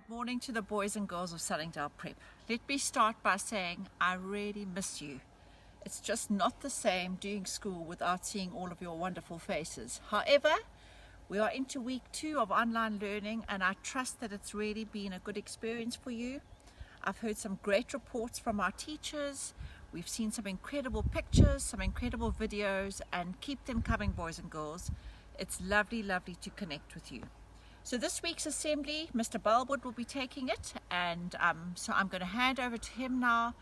Good morning to the boys and girls of Sunningdale Prep. Let me start by saying I really miss you. It's just not the same doing school without seeing all of your wonderful faces. However, we are into week 2 of online learning and I trust that it's really been a good experience for you. I've heard some great reports from our teachers. We've seen some incredible pictures, some incredible videos, and keep them coming, boys and girls. It's lovely to connect with you. So this week's assembly, Mr. Bellwood will be taking it, and so I'm going to hand over to him now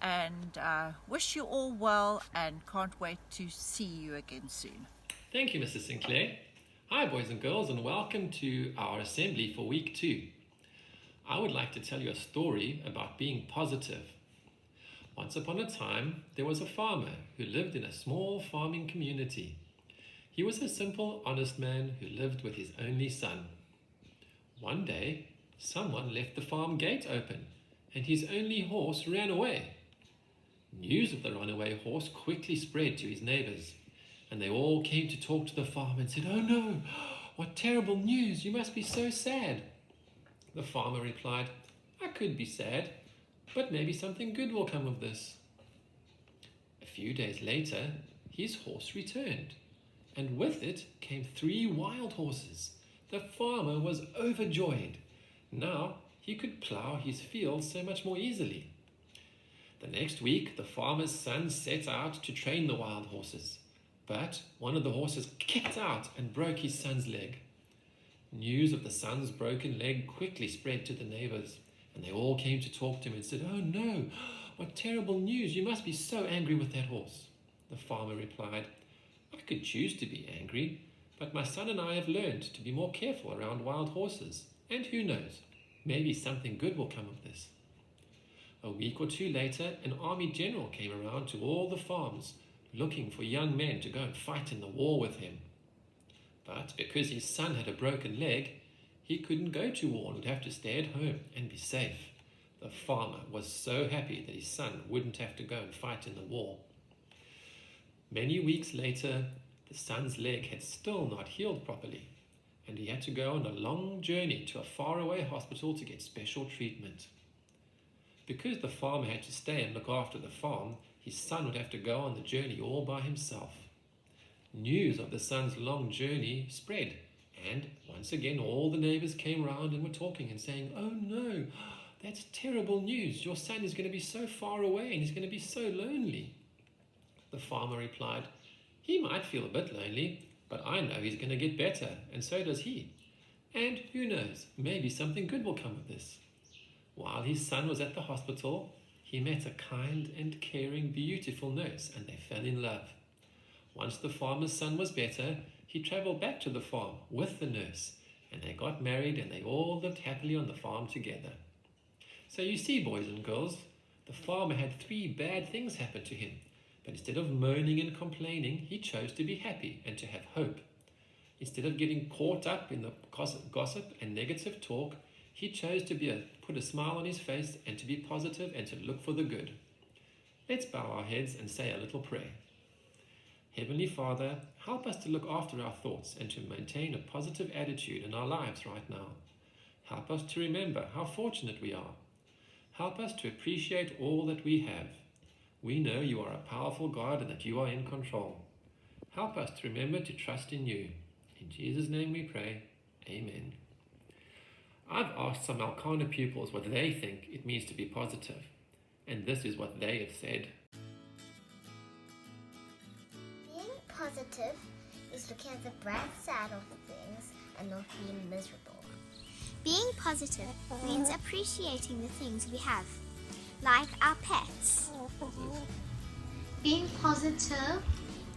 and wish you all well and can't wait to see you again soon. Thank you, Mrs. Sinclair. Hi, boys and girls, and welcome to our assembly for week 2. I would like to tell you a story about being positive. Once upon a time, there was a farmer who lived in a small farming community. He was a simple, honest man who lived with his only son. One day, someone left the farm gate open, and his only horse ran away. News of the runaway horse quickly spread to his neighbors, and they all came to talk to the farmer and said, "Oh no, what terrible news, you must be so sad." The farmer replied, "I could be sad, but maybe something good will come of this." A few days later, his horse returned, and with it came 3 wild horses. The farmer was overjoyed. Now he could plough his fields so much more easily. The next week, the farmer's son set out to train the wild horses, but one of the horses kicked out and broke his son's leg. News of the son's broken leg quickly spread to the neighbors, and they all came to talk to him and said, "Oh no, what terrible news, you must be so angry with that horse." The farmer replied, "I could choose to be angry, but my son and I have learned to be more careful around wild horses, and who knows, maybe something good will come of this." A week or 2 later, an army general came around to all the farms, looking for young men to go and fight in the war with him. But because his son had a broken leg, he couldn't go to war and would have to stay at home and be safe. The farmer was so happy that his son wouldn't have to go and fight in the war. Many weeks later, the son's leg had still not healed properly, and he had to go on a long journey to a faraway hospital to get special treatment. Because the farmer had to stay and look after the farm, his son would have to go on the journey all by himself. News of the son's long journey spread, and once again all the neighbors came round and were talking and saying, "Oh no, that's terrible news. Your son is going to be so far away and he's going to be so lonely." The farmer replied, "He might feel a bit lonely, but I know he's going to get better, and so does he. And who knows, maybe something good will come of this." While his son was at the hospital, he met a kind and caring, beautiful nurse, and they fell in love. Once the farmer's son was better, he travelled back to the farm with the nurse, and they got married and they all lived happily on the farm together. So you see, boys and girls, the farmer had 3 bad things happen to him. But instead of moaning and complaining, he chose to be happy and to have hope. Instead of getting caught up in the gossip and negative talk, he chose to put a smile on his face and to be positive and to look for the good. Let's bow our heads and say a little prayer. Heavenly Father, help us to look after our thoughts and to maintain a positive attitude in our lives right now. Help us to remember how fortunate we are. Help us to appreciate all that we have. We know you are a powerful God and that you are in control. Help us to remember to trust in you. In Jesus' name we pray. Amen. I've asked some Alcana pupils what they think it means to be positive, and this is what they have said. Being positive is looking at the bright side of things and not being miserable. Being positive means appreciating the things we have, like our pets. Being positive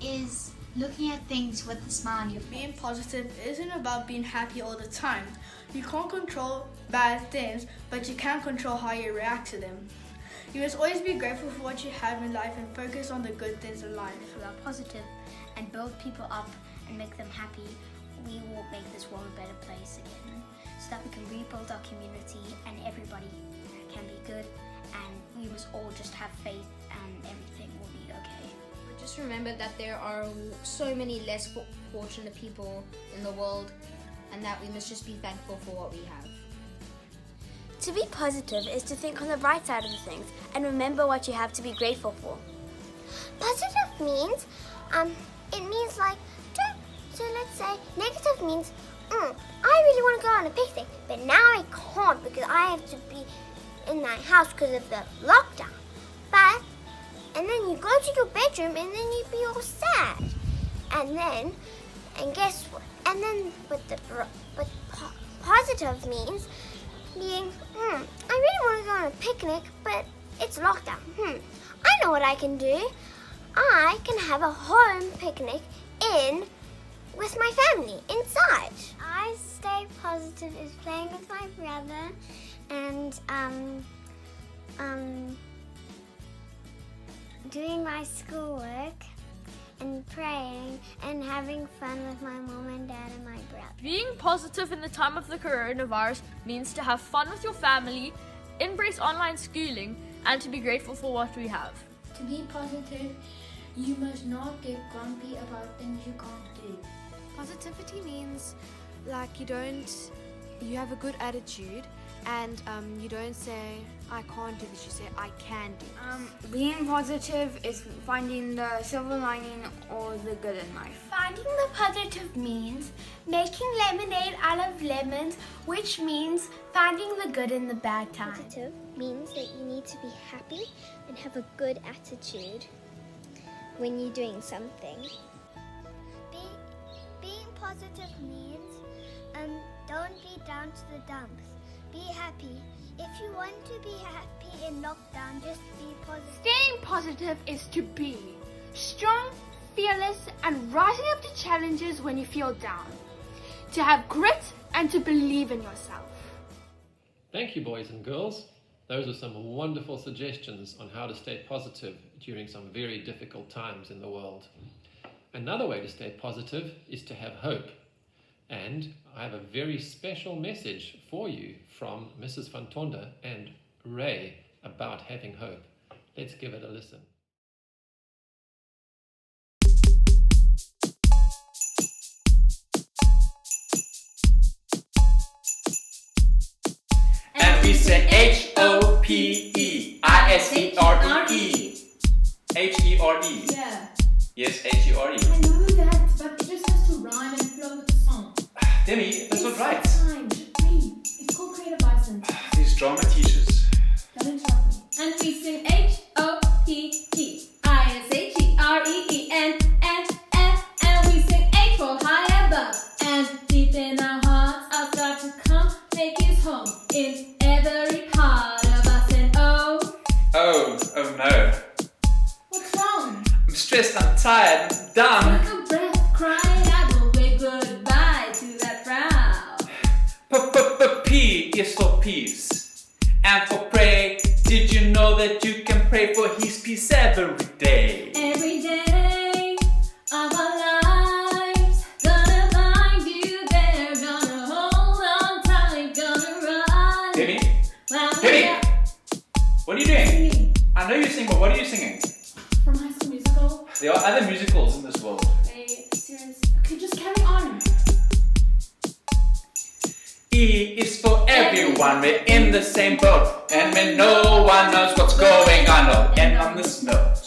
is looking at things with a smile on your face. Being positive isn't about being happy all the time. You can't control bad things, but you can control how you react to them. You must always be grateful for what you have in life and focus on the good things in life. If we are positive and build people up and make them happy, we will make this world a better place again, so that we can rebuild our community and everybody can be good, and we must all just have faith and everything will be okay. Just remember that there are so many less fortunate people in the world, and that we must just be thankful for what we have. To be positive is to think on the bright side of things and remember what you have to be grateful for. Positive means, it means like, so let's say negative means, I really want to go on a picnic, but now I can't because I have to be in my house because of the lockdown. But, and then you go to your bedroom and then you be all sad. And guess what? And then positive means being, I really want to go on a picnic, but it's lockdown. I know what I can do. I can have a home picnic with my family inside. I stay positive is playing with my brother and doing my schoolwork and praying and having fun with my mom and dad and my brother. Being positive in the time of the coronavirus means to have fun with your family, embrace online schooling, and to be grateful for what we have. To be positive, you must not get grumpy about things you can't do. Positivity means like you have a good attitude and you don't say I can't do this, you say I can do this. Being positive is finding the silver lining or the good in life. Finding the positive means making lemonade out of lemons, which means finding the good in the bad times. Positive means that you need to be happy and have a good attitude when you're doing something. Being positive means don't be down to the dumps. Be happy. If you want to be happy in lockdown, just be positive. Staying positive is to be strong, fearless, and rising up to challenges when you feel down. To have grit and to believe in yourself. Thank you, boys and girls. Those are some wonderful suggestions on how to stay positive during some very difficult times in the world. Another way to stay positive is to have hope. And I have a very special message for you from Mrs. Van Tonda and Ray about having hope. Let's give it a listen. And we say H-O-P-E I-S-E-R-E-E. H-E-R-E. Yeah. Yes, H-E-R-E. I know that, but it just has to rhyme and flow with the song. Demi, that's not right. Time, just read. It's called creative license. These drama teachers. Don't interrupt me. And we sing H-O-P-P I-S-H-E-R-E-E and we sing H for high above. And deep in our hearts our God to come make his home in every part of us. And Oh no. what's wrong? I'm stressed, I'm tired, I'm done. Take a breath, cry it out, we'll wave goodbye to that frown. P is for peace. And for pray, did you know that you can pray for his peace every day? Every day of our lives, gonna find you there, gonna hold on tight, gonna run. Demi? Well, Demi! What are you doing? I know you sing, but what are you singing? From High School Musical. There are other musicals in this world. Hey, serious. Okay, just carry on. E is for everyone, we're in the same boat. And when no one knows what's going on, no end on this note.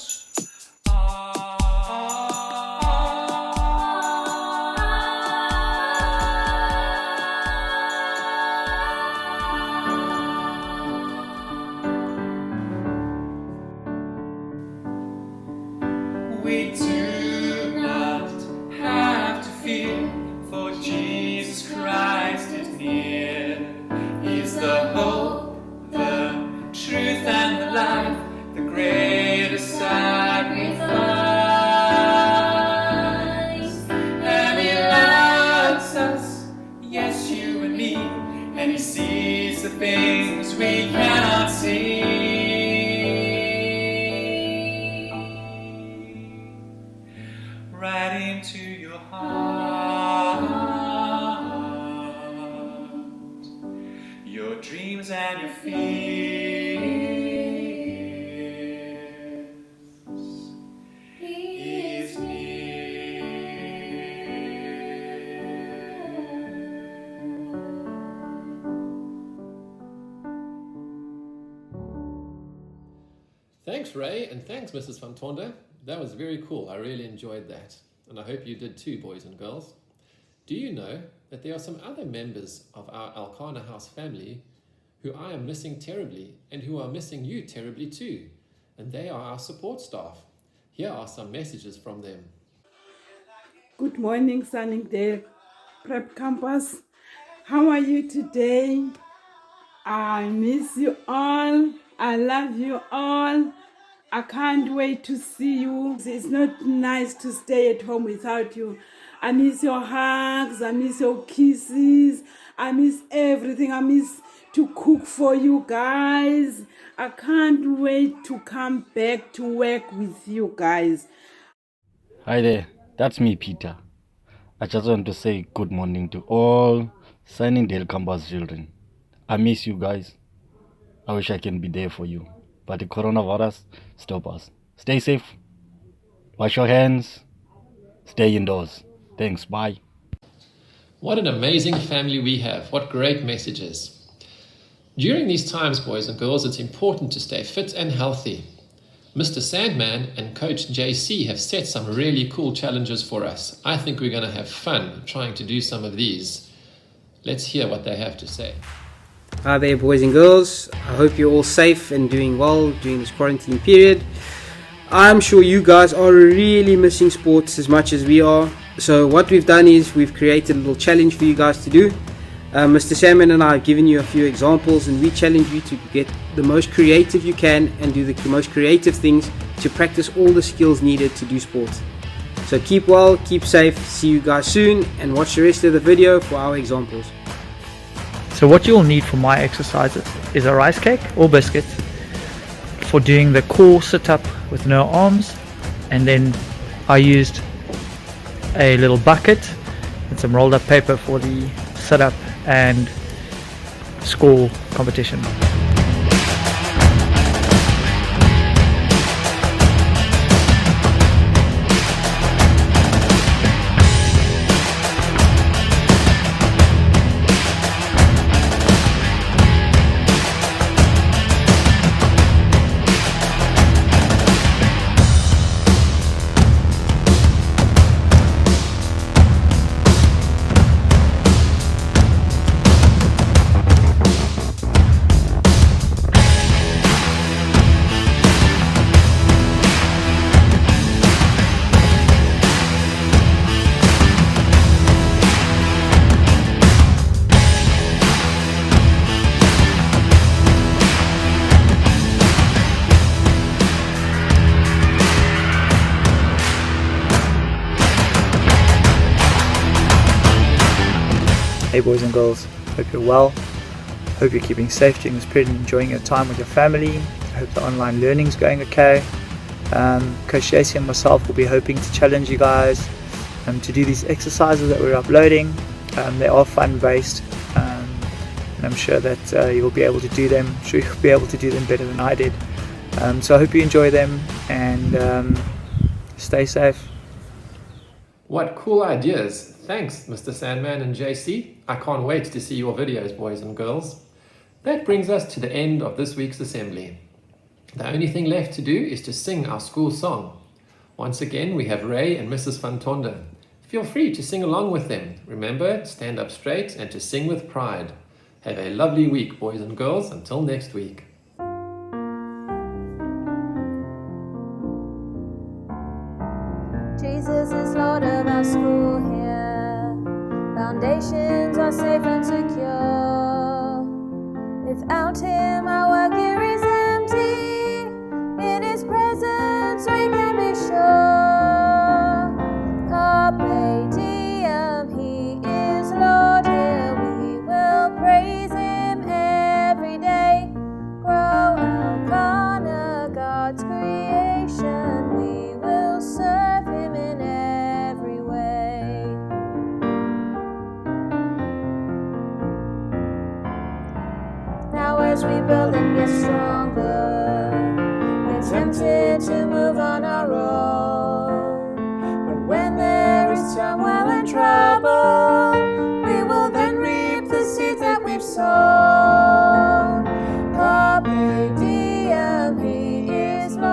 We do not have to fear, for Jesus Christ is near. He's the hope, the truth and the life, the greatest sacrifice. And he loves us, yes, you and me, and he sees the things we cannot see. Right into your heart, your dreams and your fears. He is near. Thanks, Ray, and thanks, Mrs. Van Tonder. That was very cool. I really enjoyed that. And I hope you did too, boys and girls. Do you know that there are some other members of our Alcana House family who I am missing terribly and who are missing you terribly too? And they are our support staff. Here are some messages from them. Good morning, Sunningdale Prep Campus. How are you today? I miss you all. I love you all. I can't wait to see you. It's not nice to stay at home without you. I miss your hugs. I miss your kisses. I miss everything. I miss to cook for you guys. I can't wait to come back to work with you guys. Hi there, that's me, Peter. I just want to say good morning to all Sunningdale campus children. I miss you guys. I wish I can be there for you. But the coronavirus, stop us. Stay safe. Wash your hands. Stay indoors. Thanks, bye. What an amazing family we have. What great messages. During these times, boys and girls, it's important to stay fit and healthy. Mr. Sandman and Coach JC have set some really cool challenges for us. I think we're going to have fun trying to do some of these. Let's hear what they have to say. Hi there, boys and girls. I hope you're all safe and doing well during this quarantine period. I'm sure you guys are really missing sports as much as we are. So what we've done is we've created a little challenge for you guys to do. Mr. Salmon and I have given you a few examples, and we challenge you to get the most creative you can and do the most creative things to practice all the skills needed to do sports. So keep well, keep safe, see you guys soon, and watch the rest of the video for our examples. So what you'll need for my exercises is a rice cake or biscuit for doing the core sit-up with no arms, and then I used a little bucket and some rolled up paper for the sit-up and score competition. Hey boys and girls, hope you're well, hope you're keeping safe during this period and enjoying your time with your family. I hope the online learning is going okay. Coach Casey and myself will be hoping to challenge you guys to do these exercises that we're uploading. They are fun based, and I'm sure that you'll be able to do them. I'm sure you'll be able to do them better than I did. So I hope you enjoy them, and stay safe. What cool ideas. Thanks, Mr. Sandman and JC. I can't wait to see your videos, boys and girls. That brings us to the end of this week's assembly. The only thing left to do is to sing our school song. Once again, we have Ray and Mrs. Van Tonder. Feel free to sing along with them. Remember, stand up straight and to sing with pride. Have a lovely week, boys and girls. Until next week. Jesus is Lord of our school here. Foundations are safe and secure. Without Him, our work here is empty. In His presence, we can be sure. Carpe diem, He is Lord here. We will praise Him every day. Grow Alcana, God's creation. We will serve Him in every way. Now as we build and get stronger, we're tempted to move on our own. But when there is turmoil and trouble, we will then reap the seeds that we've sown. Carpe diem, He is Lord.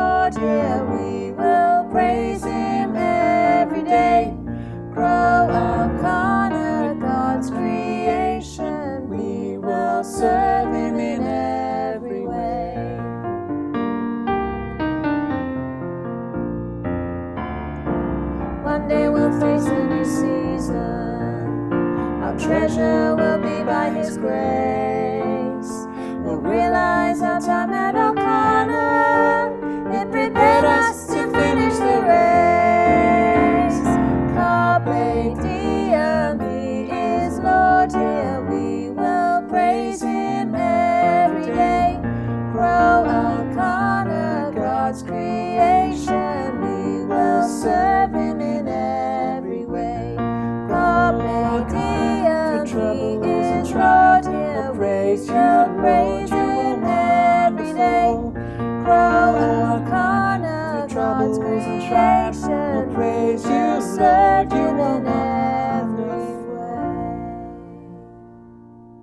creation. We'll praise you, Lord, you will